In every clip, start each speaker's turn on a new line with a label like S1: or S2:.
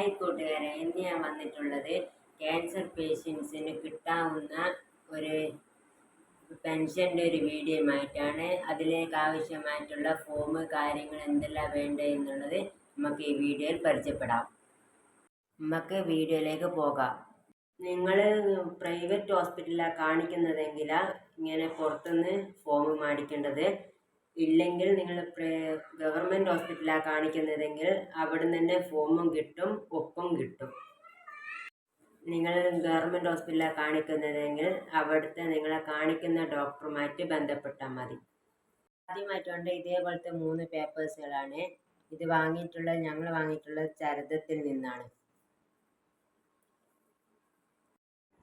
S1: Hi കൂട്ടുകാരെ, ഇന്ന് ഞാൻ വന്നിട്ടുള്ളത് ക്യാൻസർ പേഷ്യൻസിന് കിട്ടാവുന്ന ഒരു പെൻഷൻ്റെ ഒരു വീഡിയോയുമായിട്ടാണ്. അതിലേക്ക് ആവശ്യമായിട്ടുള്ള ഫോം കാര്യങ്ങൾ എന്തെല്ലാം വേണ്ടത് എന്നുള്ളത് നമുക്ക് ഈ വീഡിയോയിൽ പരിചയപ്പെടാം. നമുക്ക് വീഡിയോയിലേക്ക് പോകാം. നിങ്ങൾ പ്രൈവറ്റ് ഹോസ്പിറ്റലിലാണ് കാണിക്കുന്നതെങ്കിൽ ഇങ്ങനെ പുറത്തുനിന്ന് ഫോം മേടിക്കേണ്ടത്. ഇല്ലെങ്കിൽ നിങ്ങൾ ഗവൺമെൻറ് ഹോസ്പിറ്റലാണ് കാണിക്കുന്നതെങ്കിൽ അവിടെ നിന്ന് തന്നെ ഫോമും കിട്ടും, ഒപ്പും കിട്ടും. നിങ്ങൾ ഗവൺമെൻറ് ഹോസ്പിറ്റലാണ് കാണിക്കുന്നതെങ്കിൽ അവിടുത്തെ നിങ്ങളെ കാണിക്കുന്ന ഡോക്ടറുമായിട്ട് ബന്ധപ്പെട്ടാൽ മതി. ആദ്യമായിട്ടുണ്ട് ഇതേപോലത്തെ 3 പേപ്പേഴ്സുകളാണ്. ഇത് ഞങ്ങൾ വാങ്ങിയിട്ടുള്ളത് ചരിതത്തിൽ നിന്നാണ്.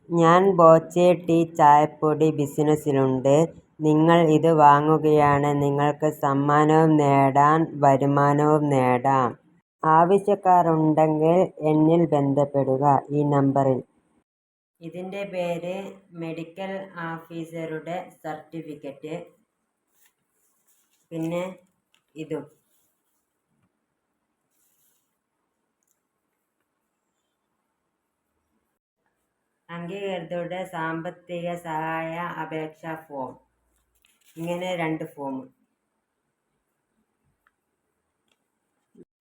S1: ഞാൻ ബോച്ചെ ടീ ചായപ്പൊടി ബിസിനസ്സിലുണ്ട്. നിങ്ങൾ ഇത് വാങ്ങുകയാണ് നിങ്ങൾക്ക് സമ്മാനവും നേടാം, വരുമാനവും നേടാം. ആവശ്യക്കാരുണ്ടെങ്കിൽ എന്നിൽ ബന്ധപ്പെടുക ഈ നമ്പറിൽ. ഇതിൻ്റെ പേര് മെഡിക്കൽ ഓഫീസറുടെ സർട്ടിഫിക്കറ്റ്. പിന്നെ ഇതും അംഗീകൃതരുടെ സാമ്പത്തിക സഹായ അപേക്ഷാ ഫോം. ഇങ്ങനെ 2 ഫോം.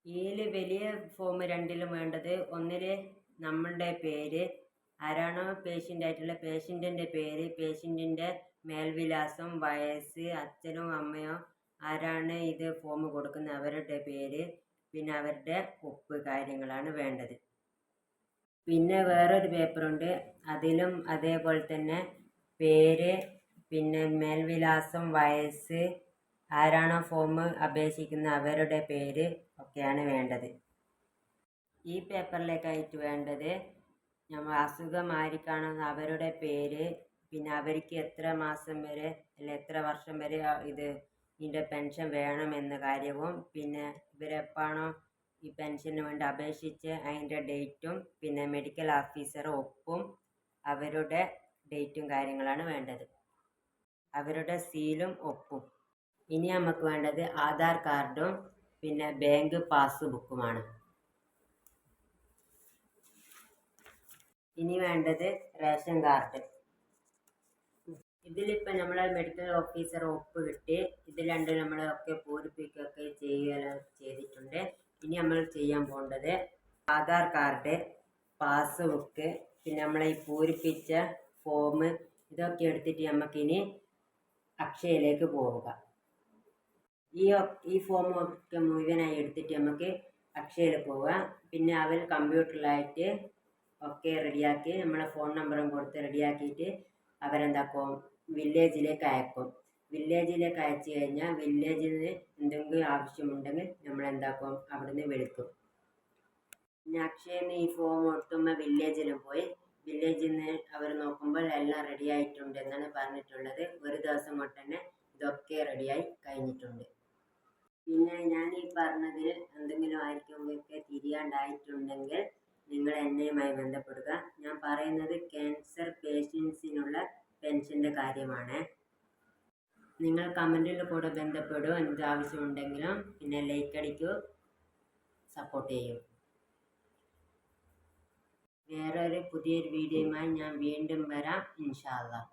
S1: ഇതിൽ വലിയ ഫോം 2ലും വേണ്ടത്, ഒന്നിൽ നമ്മളുടെ പേര്, ആരാണോ പേഷ്യൻ്റ് ആയിട്ടുള്ള പേഷ്യൻറ്റിൻ്റെ പേര്, പേഷ്യൻറ്റിൻ്റെ മേൽവിലാസം, വയസ്സ്, അച്ഛനോ അമ്മയോ ആരാണ് ഇത് ഫോം കൊടുക്കുന്നത് അവരുടെ പേര്, പിന്നെ അവരുടെ ഒപ്പ് കാര്യങ്ങളാണ് വേണ്ടത്. പിന്നെ വേറൊരു പേപ്പറുണ്ട്, അതിലും അതേപോലെ തന്നെ പേര്, പിന്നെ മേൽവിലാസം, വയസ്സ്, ആരാണോ ഫോം അപേക്ഷിക്കുന്ന അവരുടെ പേര് ഒക്കെയാണ് വേണ്ടത്. ഈ പേപ്പറിലേക്കായിട്ട് വേണ്ടത് നമ്മൾ അസുഖം ആർക്കാണോ അവരുടെ പേര്, പിന്നെ അവർക്ക് എത്ര മാസം വരെ അല്ലെ എത്ര വർഷം വരെ ഇതിൻ്റെ പെൻഷൻ വേണമെന്ന കാര്യവും, പിന്നെ ഇവരെപ്പാണോ ഈ പെൻഷന് വേണ്ടി അപേക്ഷിച്ച് അതിൻ്റെ ഡേറ്റും, പിന്നെ മെഡിക്കൽ ഓഫീസർ ഒപ്പും അവരുടെ ഡേറ്റും കാര്യങ്ങളാണ് വേണ്ടത്, അവരുടെ സീലും ഒപ്പും. ഇനി നമുക്ക് വേണ്ടത് ആധാർ കാർഡും പിന്നെ ബാങ്ക് പാസ്ബുക്കുമാണ്. ഇനി വേണ്ടത് റേഷൻ കാർഡ്. ഇതിലിപ്പോൾ നമ്മളെ മെഡിക്കൽ ഓഫീസർ ഒപ്പ് കിട്ടി. ഇത് 2 നമ്മളൊക്കെ പൂരിപ്പിക്കുകയൊക്കെ ചെയ്തിട്ടുണ്ട്. ഇനി നമ്മൾ ചെയ്യാൻ പോകേണ്ടത് ആധാർ കാർഡ്, പാസ്ബുക്ക്, പിന്നെ നമ്മളെ ഈ പൂരിപ്പിച്ച ഫോം, ഇതൊക്കെ എടുത്തിട്ട് നമുക്കിനി അക്ഷയയിലേക്ക് പോവുക. ഈ ഫോം ഒക്കെ മുഴുവനായി എടുത്തിട്ട് നമുക്ക് അക്ഷയയിൽ പോവുക. പിന്നെ അവർ കമ്പ്യൂട്ടറിലായിട്ട് ഒക്കെ റെഡിയാക്കി നമ്മളെ ഫോൺ നമ്പറും കൊടുത്ത് റെഡിയാക്കിയിട്ട് അവരെന്താക്കും, വില്ലേജിലേക്ക് അയക്കും. വില്ലേജിലേക്ക് അയച്ചു കഴിഞ്ഞാൽ വില്ലേജിൽ നിന്ന് എന്തെങ്കിലും ആവശ്യമുണ്ടെങ്കിൽ നമ്മളെന്താക്കും, അവിടുന്ന് വിളിക്കും. പിന്നെ അക്ഷയയിൽ നിന്ന് ഈ ഫോം കൊടുത്തുമ്പോൾ വില്ലേജിലും പോയി, വില്ലേജിൽ നിന്ന് അവർ നോക്കുമ്പോൾ എല്ലാം റെഡി ആയിട്ടുണ്ട് എന്നാണ് പറഞ്ഞിട്ടുള്ളത്. ഒരു ദിവസം കൊണ്ട് തന്നെ ഇതൊക്കെ റെഡിയായി കഴിഞ്ഞിട്ടുണ്ട്. പിന്നെ ഞാൻ ഈ പറഞ്ഞതിൽ എന്തെങ്കിലും ആർക്കെങ്കിലുമൊക്കെ തിരിയാണ്ടായിട്ടുണ്ടെങ്കിൽ നിങ്ങൾ എന്നെയുമായി ബന്ധപ്പെടുക. ഞാൻ പറയുന്നത് ക്യാൻസർ പേഷ്യൻസിനുള്ള പെൻഷൻ്റെ കാര്യമാണ്. നിങ്ങൾ കമൻറ്റിൽ കൂടെ ബന്ധപ്പെടുക എന്ത് ആവശ്യമുണ്ടെങ്കിലും. പിന്നെ ലൈക്ക് അടിക്കൂ, സപ്പോർട്ട് ചെയ്യൂ. വേറൊരു പുതിയൊരു വീഡിയോയുമായി ഞാൻ വീണ്ടും വരാം ഇൻഷാ അല്ലാഹ്.